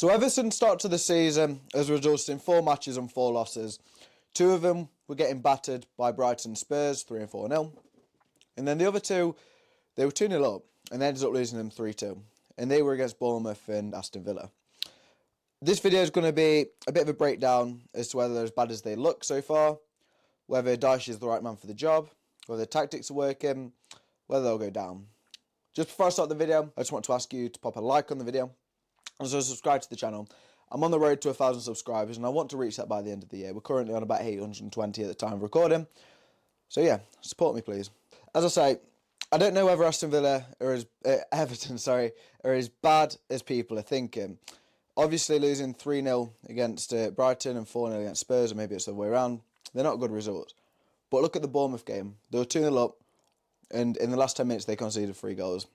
So Everton's start to the season has resulted in 4 matches and 4 losses. 2 of them were getting battered by Brighton and Spurs, 3 and 4-0. And then the other 2, they were 2-0 up and they ended up losing them 3-2. And they were against Bournemouth and Aston Villa. This video is going to be a bit of a breakdown as to whether they're as bad as they look so far, whether Dyche is the right man for the job, whether the tactics are working, whether they'll go down. Just before I start the video, I just want to ask you to pop a like on the video. Also subscribe to the channel. I'm on the road to 1,000 subscribers and I want to reach that by the end of the year. We're currently on about 820 at the time of recording. So yeah, support me please. As I say, I don't know whether Everton are as bad as people are thinking. Obviously losing 3-0 against Brighton and 4-0 against Spurs, or maybe it's the other way around, they're not good results. But look at the Bournemouth game. They were 2-0 up and in the last 10 minutes they conceded 3 goals.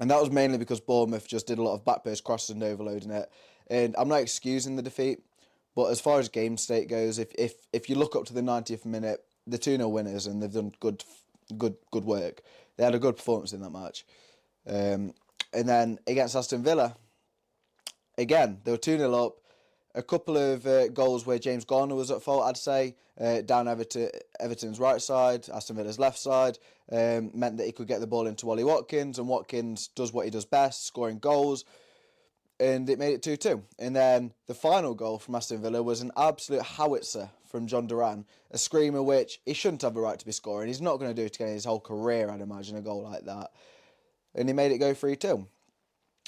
And that was mainly because Bournemouth just did a lot of back-post crosses and overloading it. And I'm not excusing the defeat, but as far as game state goes, if you look up to the 90th minute, the 2-0 winners, and they've done good work. They had a good performance in that match. And then against Aston Villa, again, they were 2-0 up. A couple of goals where James Garner was at fault, I'd say, down Everton's right side, Aston Villa's left side, meant that he could get the ball into Ollie Watkins, and Watkins does what he does best, scoring goals, and it made it 2-2. And then the final goal from Aston Villa was an absolute howitzer from John Duran, a screamer which he shouldn't have the right to be scoring. He's not going to do it again his whole career, I'd imagine, a goal like that. And he made it go 3-2.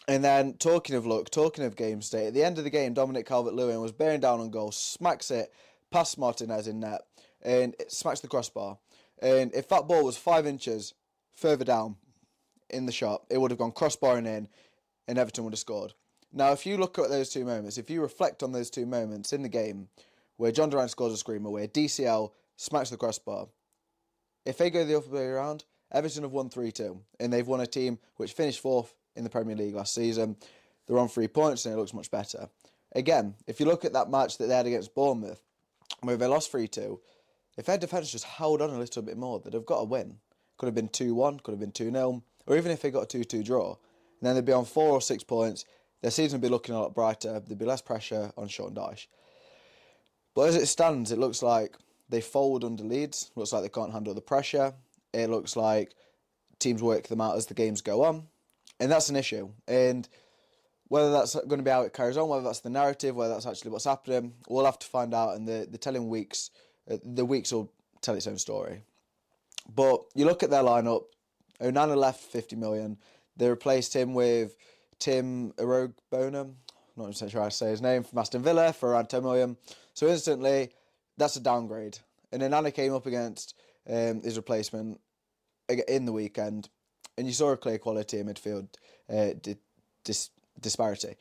And then, talking of luck, talking of game state, at the end of the game, Dominic Calvert-Lewin was bearing down on goal, smacks it past Martinez in net, and it smacks the crossbar. And if that ball was 5 inches further down in the shot, it would have gone crossbarring in, and Everton would have scored. Now, if you look at those 2 moments, if you reflect on those 2 moments in the game, where John Duran scores a screamer, where DCL smacks the crossbar, if they go the other way around, Everton have won 3-2, and they've won a team which finished 4th in the Premier League last season. They're on 3 points and it looks much better. Again, if you look at that match that they had against Bournemouth, where they lost 3-2, if their defence just held on a little bit more, they'd have got a win. Could have been 2-1, could have been 2-0, or even if they got a 2-2 draw, and then they'd be on 4 or 6 points, their season would be looking a lot brighter, there'd be less pressure on Sean Dyche. But as it stands, it looks like they fold under Leeds, looks like they can't handle the pressure, it looks like teams work them out as the games go on. And that's an issue. And whether that's going to be how it carries on, whether that's the narrative, whether that's actually what's happening, we'll have to find out. And the weeks will tell its own story. But you look at their lineup. Onana left 50 million. They replaced him with Tim Erogbona, not even sure how to say his name, from Aston Villa for around 10 million. So instantly, that's a downgrade. And Onana came up against his replacement in the weekend. And you saw a clear quality in midfield disparity.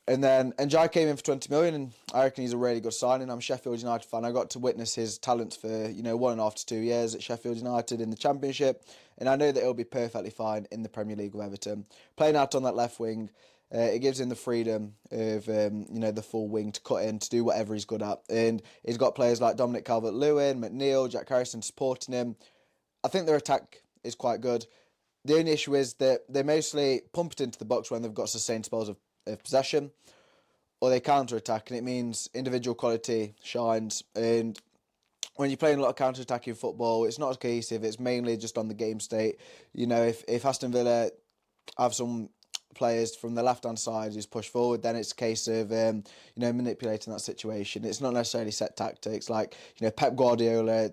And then Njai came in for 20 million, and I reckon he's a really good signing. I'm a Sheffield United fan. I got to witness his talents for 1.5 to 2 years at Sheffield United in the Championship, and I know that he'll be perfectly fine in the Premier League with Everton. Playing out on that left wing, it gives him the freedom of the full wing to cut in, to do whatever he's good at. And he's got players like Dominic Calvert-Lewin, McNeil, Jack Harrison supporting him. I think their attack is quite good. The only issue is that they mostly pump it into the box when they've got sustained spells of possession, or they counter-attack, and it means individual quality shines. And when you're playing a lot of counter-attacking football, it's not as cohesive. It's mainly just on the game state. If Aston Villa have some players from the left-hand side who's pushed forward, then it's a case of manipulating that situation. It's not necessarily set tactics like Pep Guardiola's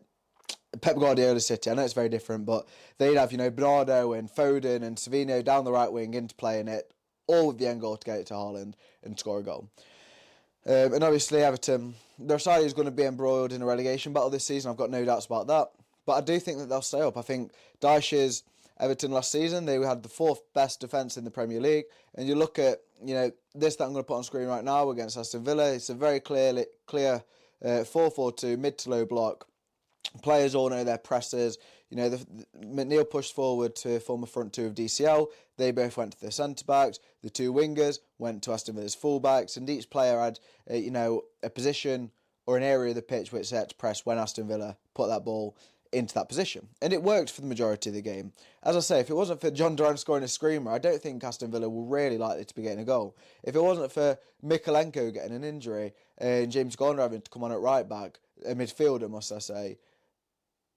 City. I know it's very different, but they'd have Bernardo and Foden and Savino down the right wing into playing it, all with the end goal to get it to Haaland and score a goal. And obviously Everton, their side is going to be embroiled in a relegation battle this season. I've got no doubts about that. But I do think that they'll stay up. I think Dyche's Everton last season, they had the 4th best defence in the Premier League. And you look at this that I'm going to put on screen right now against Aston Villa. It's a very clear 4-4-2 mid to low block. Players all know their presses. McNeil pushed forward to form a front 2 of DCL. They both went to their centre-backs. The 2 wingers went to Aston Villa's full-backs. And each player had, a position or an area of the pitch which they had to press when Aston Villa put that ball into that position. And it worked for the majority of the game. As I say, if it wasn't for John Duran scoring a screamer, I don't think Aston Villa were really likely to be getting a goal. If it wasn't for Mikalenko getting an injury and James Garner having to come on at right back, a midfielder must I say,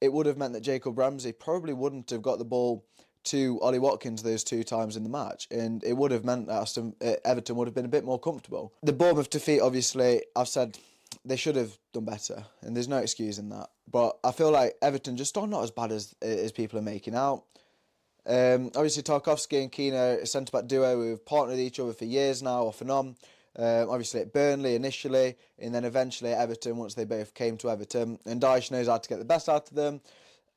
it would have meant that Jacob Ramsey probably wouldn't have got the ball to Ollie Watkins those 2 times in the match, and it would have meant that Everton would have been a bit more comfortable. The Bournemouth defeat, obviously, I've said they should have done better, and there's no excuse in that. But I feel like Everton just are not as bad as people are making out. Obviously, Tarkowski and Keane are a centre-back duo who've partnered each other for years now, off and on. Obviously at Burnley initially, and then eventually at Everton once they both came to Everton. And Dyche knows how to get the best out of them.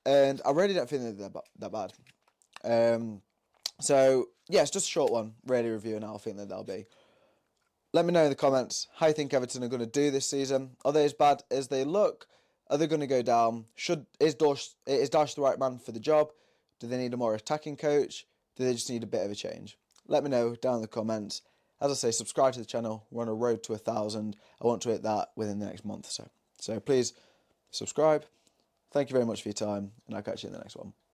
And I really don't think they're that bad. So, yeah, it's just a short one, really reviewing how I think that they'll be. Let me know in the comments how you think Everton are going to do this season. Are they as bad as they look? Are they going to go down? Is Dyche the right man for the job? Do they need a more attacking coach? Do they just need a bit of a change? Let me know down in the comments. As I say, subscribe to the channel. We're on a road to 1,000. I want to hit that within the next month or so. So please subscribe. Thank you very much for your time, and I'll catch you in the next one.